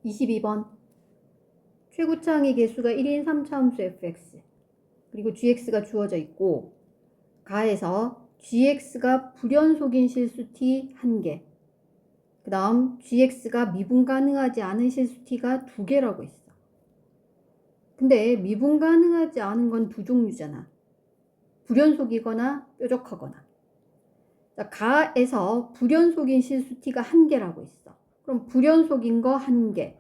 22번. 최고차항의 개수가 1인 3차함수 fx 그리고 gx가 주어져 있고 가에서 gx가 불연속인 실수 t 1개, 그 다음 gx가 미분 가능하지 않은 실수 t가 2개라고 있어. 근데 미분 가능하지 않은 건 두 종류잖아. 불연속이거나 뾰족하거나. 자, 가에서 불연속인 실수 t가 1개라고 있어. 그럼 불연속인 거 1개.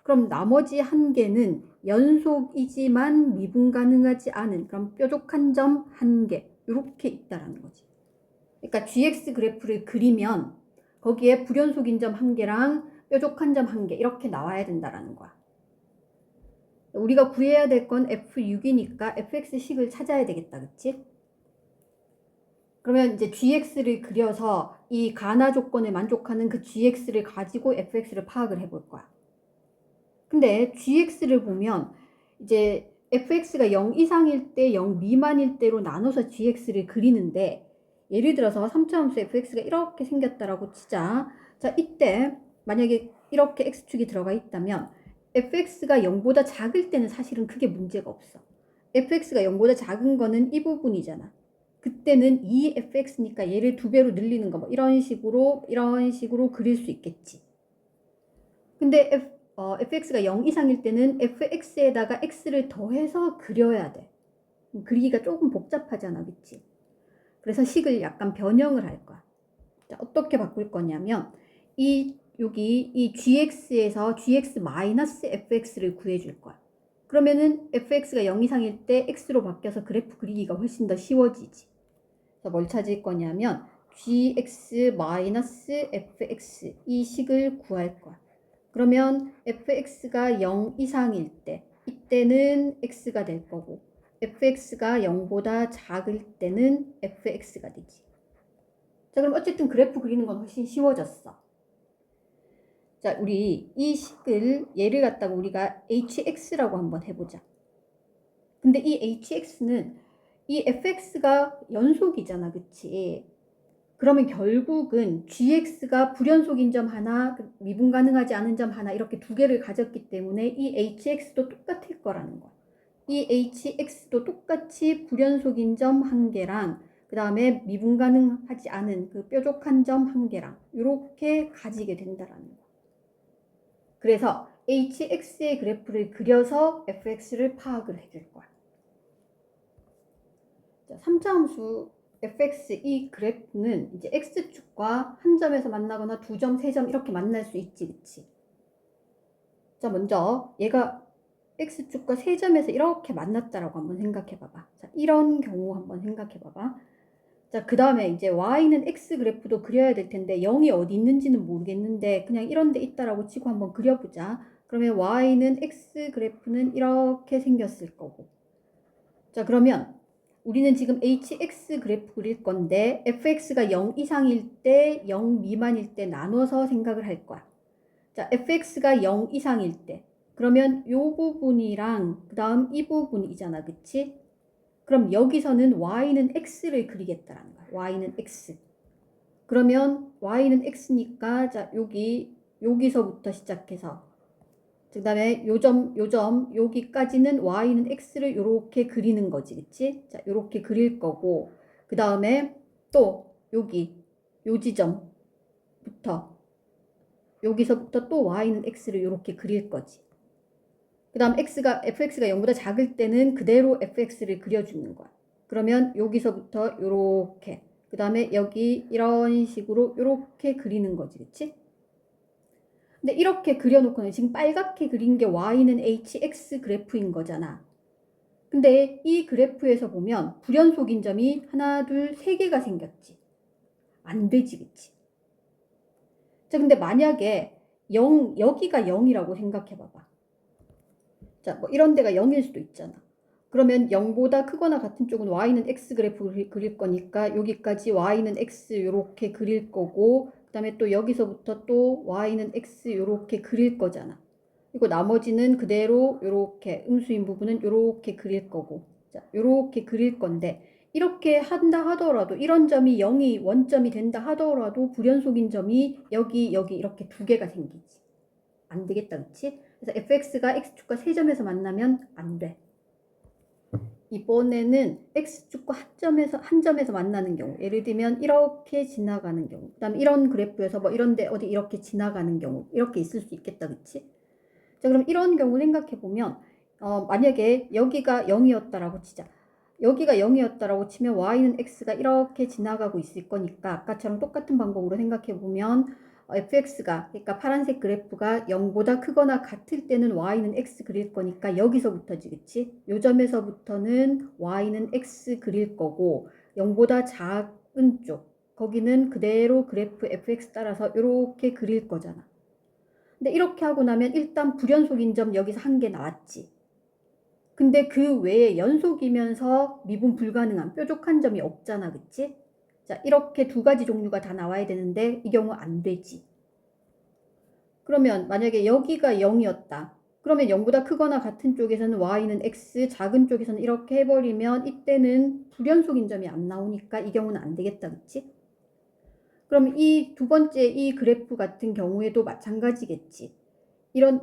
그럼 나머지 1개는 연속이지만 미분 가능하지 않은 그럼 뾰족한 점 1개. 이렇게 있다라는 거지. 그러니까 gx 그래프를 그리면 거기에 불연속인 점 1개랑 뾰족한 점 1개 이렇게 나와야 된다라는 거야. 우리가 구해야 될 건 f6이니까 fx식을 찾아야 되겠다. 그치? 그러면 이제 gx를 그려서 이 가나 조건을 만족하는 그 gx를 가지고 fx를 파악을 해볼 거야. 근데 gx를 보면 이제 fx가 0 이상일 때 0 미만일 때로 나눠서 gx를 그리는데 예를 들어서 3차함수 fx가 이렇게 생겼다라고 치자. 자, 이때 만약에 이렇게 x축이 들어가 있다면 fx가 0보다 작을 때는 사실은 크게 문제가 없어. fx가 0보다 작은 거는 이 부분이잖아. 그때는 2fx니까 얘를 2배로 늘리는 거 뭐 이런 식으로 그릴 수 있겠지. 근데 fx가 0 이상일 때는 fx에다가 x를 더해서 그려야 돼. 그리기가 조금 복잡하잖아, 그치? 그래서 식을 약간 변형을 할 거야. 자, 어떻게 바꿀 거냐면 여기 이 gx에서 gx-fx를 구해줄 거야. 그러면은 fx가 0 이상일 때 x로 바뀌어서 그래프 그리기가 훨씬 더 쉬워지지. 그래서 뭘 찾을 거냐면 gx-fx 이 식을 구할 거야. 그러면 fx가 0 이상일 때 이때는 x가 될 거고 fx가 0보다 작을 때는 fx가 되지. 자, 그럼 어쨌든 그래프 그리는 건 훨씬 쉬워졌어. 자, 우리 이 식을 얘를 갖다가 우리가 hx라고 한번 해보자. 근데 이 hx는 이 fx가 연속이잖아, 그치? 그러면 결국은 gx가 불연속인 점 하나, 미분 가능하지 않은 점 하나 이렇게 두 개를 가졌기 때문에 이 hx도 똑같을 거라는 거야. 이 hx도 똑같이 불연속인 점 1개랑 그 다음에 미분 가능하지 않은 그 뾰족한 점 1개랑 이렇게 가지게 된다라는 거야. 그래서 hx의 그래프를 그려서 fx를 파악을 해줄 거야. 자, 3차함수 fx 이 그래프는 이제 x축과 한 점에서 만나거나 두 점, 세 점 이렇게 만날 수 있지, 그치? 자, 먼저 얘가 x축과 세 점에서 이렇게 만났다라고 한번 생각해 봐봐. 자, 이런 경우 한번 생각해 봐봐. 자, 그 다음에 이제 y는 x 그래프도 그려야 될 텐데 0이 어디 있는지는 모르겠는데 그냥 이런 데 있다라고 치고 한번 그려보자. 그러면 y는 x 그래프는 이렇게 생겼을 거고. 자, 그러면 우리는 지금 hx 그래프 그릴 건데 fx가 0 이상일 때 0 미만일 때 나눠서 생각을 할 거야. 자, fx가 0 이상일 때 그러면 요 부분이랑 그 다음 이 부분이잖아, 그치? 그럼 여기서는 y는 x를 그리겠다라는 거야. y는 x. 그러면 y는 x니까 자, 여기서부터 시작해서 그 다음에 요점 여기까지는 y는 x를 이렇게 그리는 거지, 그치? 자, 이렇게 그릴 거고 그 다음에 또 여기 요 지점부터 여기서부터 또 y는 x를 이렇게 그릴 거지. 그 다음 fx가 0보다 작을 때는 그대로 fx를 그려주는 거야. 그러면 여기서부터 이렇게 그 다음에 여기 이런 식으로 이렇게 그리는 거지, 그치? 근데 이렇게 그려놓고는 지금 빨갛게 그린 게 y는 hx 그래프인 거잖아. 근데 이 그래프에서 보면 불연속인 점이 하나, 둘, 세 개가 생겼지. 안 되지, 그치? 자, 근데 만약에 여기가 0이라고 생각해 봐봐. 자, 뭐 이런 데가 0일 수도 있잖아. 그러면 0보다 크거나 같은 쪽은 y는 x 그래프 그릴 거니까 여기까지 y는 x 이렇게 그릴 거고 그 다음에 또 여기서부터 또 y는 x 이렇게 그릴 거잖아. 그리고 나머지는 그대로 이렇게 음수인 부분은 이렇게 그릴 거고 자, 이렇게 그릴 건데 이렇게 한다 하더라도 이런 점이 0이 원점이 된다 하더라도 불연속인 점이 여기 이렇게 두 개가 생기지. 안 되겠다, 그치? 그래서 fx가 x축과 세점에서 만나면 안 돼. 이번에는 x축과 한 점에서 만나는 경우, 예를 들면 이렇게 지나가는 경우, 그 다음에 이런 그래프에서 뭐 이런데 어디 이렇게 지나가는 경우, 이렇게 있을 수 있겠다, 그치? 자, 그럼 이런 경우 생각해보면 만약에 여기가 0이었다라고 치자. 여기가 0이었다라고 치면 y는 x가 이렇게 지나가고 있을 거니까 아까처럼 똑같은 방법으로 생각해보면 fx가, 그러니까 파란색 그래프가 0보다 크거나 같을 때는 y는 x 그릴 거니까 여기서부터지, 그치? 요 점에서부터는 y는 x 그릴 거고 0보다 작은 쪽, 거기는 그대로 그래프 fx 따라서 이렇게 그릴 거잖아. 근데 이렇게 하고 나면 일단 불연속인 점 여기서 한 개 나왔지. 근데 그 외에 연속이면서 미분 불가능한 뾰족한 점이 없잖아, 그치? 자, 이렇게 두 가지 종류가 다 나와야 되는데 이 경우 안 되지. 그러면 만약에 여기가 0이었다. 그러면 0보다 크거나 같은 쪽에서는 y는 x, 작은 쪽에서는 이렇게 해버리면 이때는 불연속인 점이 안 나오니까 이 경우는 안 되겠다, 그치? 그럼 이 두 번째 이 그래프 같은 경우에도 마찬가지겠지.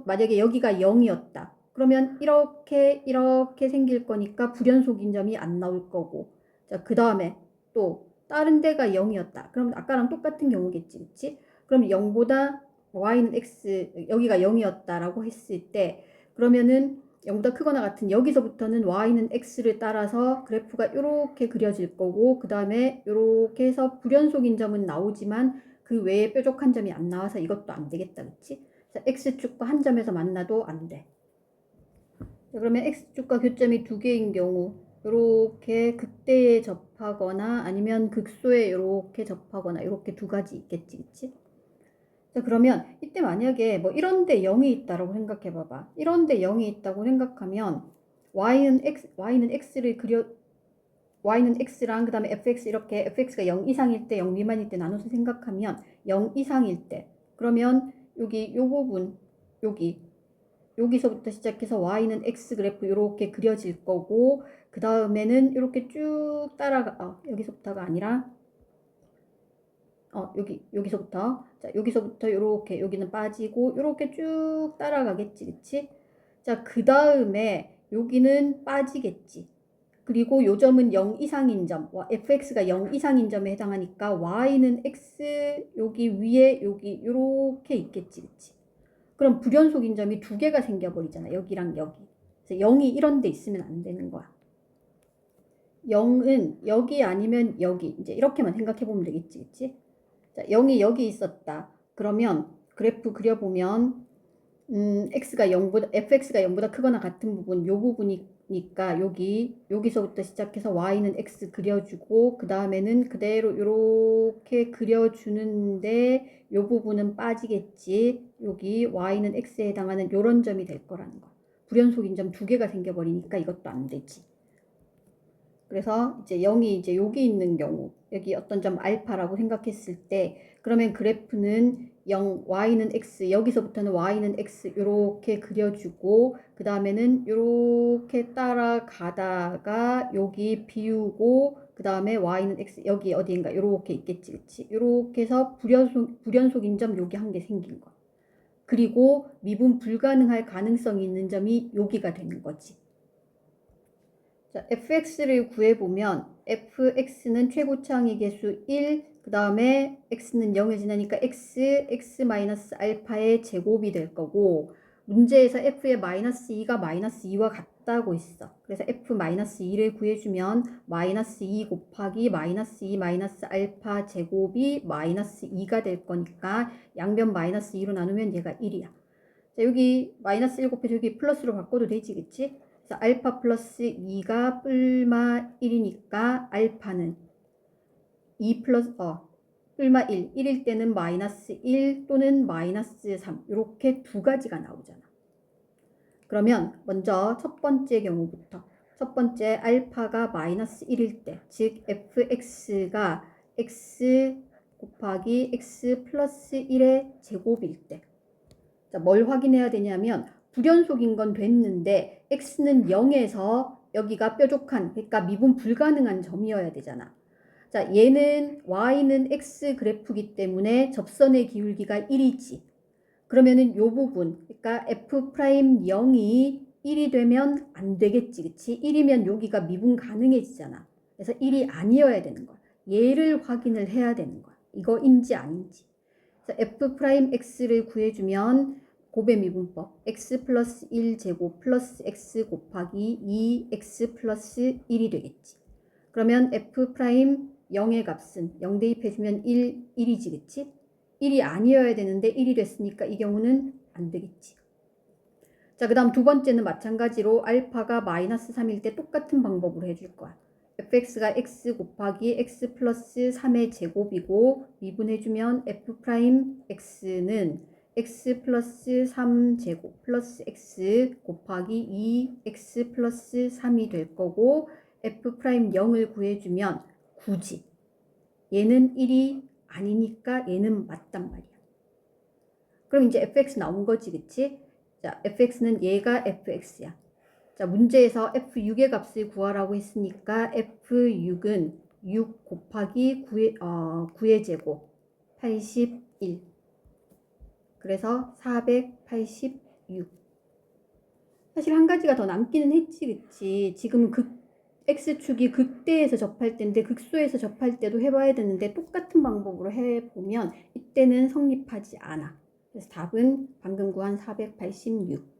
만약에 여기가 0이었다. 그러면 이렇게 생길 거니까 불연속인 점이 안 나올 거고. 자, 그 다음에 또 다른 데가 0이었다. 그럼 아까랑 똑같은 경우겠지, 그치? 그럼 0보다 y는 x, 여기가 0이었다라고 했을 때 그러면은 0보다 크거나 같은 여기서부터는 y는 x를 따라서 그래프가 이렇게 그려질 거고 그 다음에 이렇게 해서 불연속인 점은 나오지만 그 외에 뾰족한 점이 안 나와서 이것도 안 되겠다, 그치? x축과 한 점에서 만나도 안 돼. 그러면 x축과 교점이 두 개인 경우 이렇게 극대에 접하거나 아니면 극소에 이렇게 접하거나 이렇게 두 가지 있겠지, 그치? 자, 그러면 이때 만약에 뭐 이런데 0이 있다라고 생각해 봐봐. 이런데 0이 있다고 생각하면 y는 x를 y는 x랑 그 다음에 fx 이렇게 fx가 0 이상일 때 0 미만일 때 나눠서 생각하면 0 이상일 때 그러면 여기 요 부분 여기서부터 시작해서 y는 x 그래프 이렇게 그려질 거고 그 다음에는 이렇게 쭉 따라가 여기서부터가 아니라 여기서부터 자 여기서부터 이렇게 여기는 빠지고 이렇게 쭉 따라가겠지, 그치? 자, 그 다음에 여기는 빠지겠지. 그리고 요 점은 0 이상인 점, fx가 0 이상인 점에 해당하니까 y는 x 여기 위에 여기 이렇게 있겠지, 그치? 그럼 불연속인 점이 두 개가 생겨버리잖아, 여기랑 여기. 그래서 0이 이런 데 있으면 안 되는 거야. 0은 여기 아니면 여기, 이제 이렇게만 생각해 보면 되겠지, 그치? 자, 0이 여기 있었다. 그러면 그래프 그려보면 fx가 0보다 크거나 같은 부분, 요 부분이니까 여기서부터 시작해서 y는 x 그려주고 그 다음에는 그대로 이렇게 그려주는데 요 부분은 빠지겠지. 여기 y는 x에 해당하는 요런 점이 될 거라는 거. 불연속인 점 두 개가 생겨버리니까 이것도 안 되지. 그래서 이제 0이 이제 여기 있는 경우, 여기 어떤 점 알파라고 생각했을 때, 그러면 그래프는 0, y는 x, 여기서부터는 y는 x 이렇게 그려주고, 그 다음에는 이렇게 따라가다가 여기 비우고, 그 다음에 y는 x, 여기 어디인가 이렇게 있겠지, 그치? 이렇게 해서 불연속인 점 여기 한 개 생긴 거. 그리고 미분 불가능할 가능성이 있는 점이 여기가 되는 거지. 자, fx를 구해보면 fx는 최고차항의 개수 1, 그 다음에 x는 0을 지나니까 x 마이너스 알파의 제곱이 될 거고 문제에서 f의 마이너스 2가 마이너스 2와 같다고 있어. 그래서 f 마이너스 2를 구해주면 마이너스 2 곱하기 마이너스 2 마이너스 알파 제곱이 마이너스 2가 될 거니까 양변 마이너스 2로 나누면 얘가 1이야. 자, 여기 마이너스 1 곱해서 여기 플러스로 바꿔도 되지, 그치? 알파 플러스 2가 뿔마 1이니까 알파는 2 플러스 뿔마 1일 때는 마이너스 1 또는 마이너스 3 이렇게 두 가지가 나오잖아. 그러면 먼저 첫 번째 경우부터 첫 번째 알파가 마이너스 1일 때, 즉 fx가 x 곱하기 x 플러스 1의 제곱일 때. 자, 뭘 확인해야 되냐면 불연속인 건 됐는데 x는 0에서 여기가 뾰족한, 그러니까 미분 불가능한 점이어야 되잖아. 자, 얘는 y는 x 그래프기 때문에 접선의 기울기가 1이지. 그러면은 요 부분, 그러니까 F'0이 1이 되면 안 되겠지, 그치? 1이면 여기가 미분 가능해지잖아. 그래서 1이 아니어야 되는 거야. 얘를 확인을 해야 되는 거야. 이거인지 아닌지. 그래서 F'X를 구해주면 곱의 미분법 x 플러스 1 제곱 플러스 x 곱하기 2x 플러스 1이 되겠지. 그러면 F'0의 값은 0 대입해주면 1이지, 그치? 1이 아니어야 되는데 1이 됐으니까 이 경우는 안 되겠지. 자, 그 다음 두 번째는 마찬가지로 알파가 마이너스 3일 때 똑같은 방법으로 해줄 거야. fx가 x 곱하기 x 플러스 3의 제곱이고 미분해주면 f'x는 x 플러스 3제곱 플러스 x 곱하기 2x 플러스 3이 될 거고 f'0을 구해주면 굳이 얘는 1이 아니니까 얘는 맞단 말이야. 그럼 이제 fx 나온 거지, 그치? 자, fx는 얘가 fx야. 자, 문제에서 f6의 값을 구하라고 했으니까 f6은 6 곱하기 9의 제곱 81. 그래서 486. 사실 한 가지가 더 남기는 했지, 그치? 지금 x축이 극대에서 접할 때인데 극소에서 접할 때도 해봐야 되는데 똑같은 방법으로 해보면 이때는 성립하지 않아. 그래서 답은 방금 구한 486.